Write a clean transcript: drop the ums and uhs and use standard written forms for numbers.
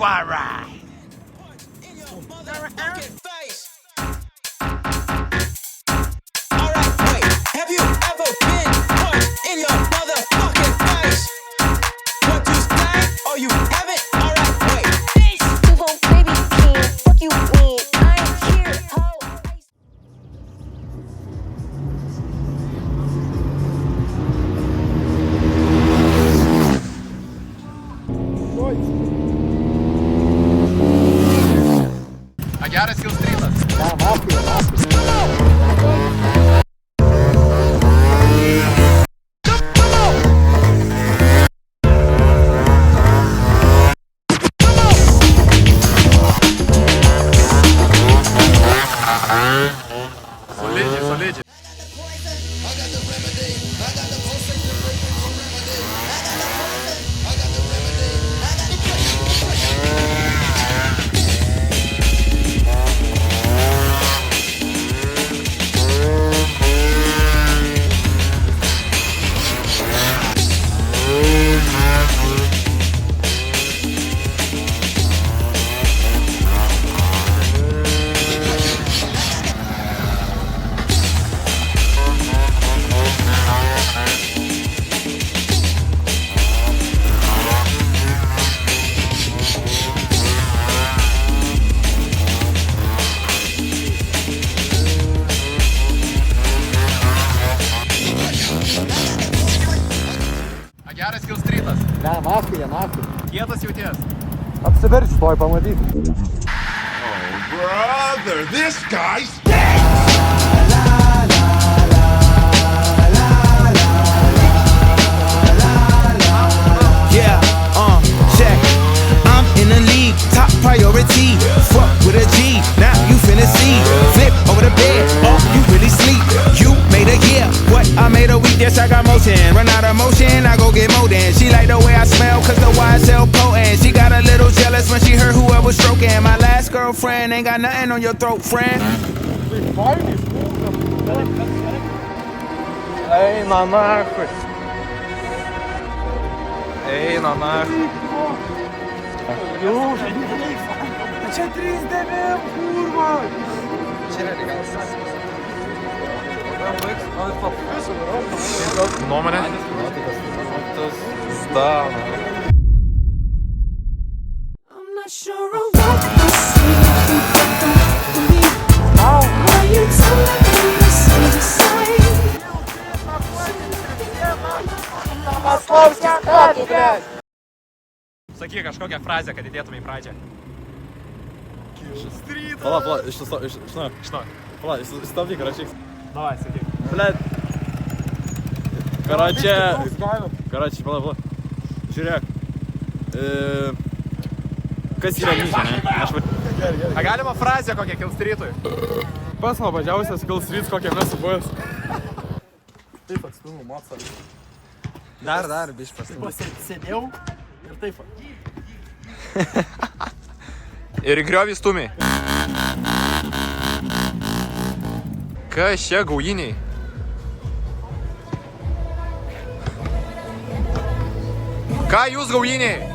Alright. Have you ever been punched in your motherfucking face? What you say? Oh, you haven't? Alright, wait. You won't, baby, king. Fuck you, mean. I ain't here, ho. A geras skills rytas. Solidžiai. A geras skills rytas. Ne, mafija. Kietas jauties. Apsiverčiu, toj pamatyti. Brother, this guy's Yeah, check. I'm in the league, top priority. Fuck with a G, now you finna see. Flip over the bed, oh, you really sleep. You made a year, what I made a week, yes I got motion. Run out of motion, I go get more than. She like the way I smell, cause the YSL potent. She got a little jealous when she heard whoever stroking. My last girlfriend ain't got nothing on your throat, friend. Eina nahui. Eina nahui. Jūs. Čia 3-9, kurva. Čia reikalas. Nuomonė? I'm not sure of what I see. You don't believe. Why you telling me to see the sign? Sakyk kažkokią frazę, kad įdėtume į pradžią. Pala, iš Pala, stabdyk, rašyk. Davai, sakyk. Blet. Karačiai, pala. Žiūrėk. Kas yra myžė, ne? A galima frazę kokią kils rytui? Pas nuobodžiausias kils ryts, kokią mes buvęs. Taip, atstumu, motsą. Dar, biš pastumu. Sėdėjau ir taip. Ir į griovį stumiai. Kas čia gaujiniai? Ką jūs gaujiniai?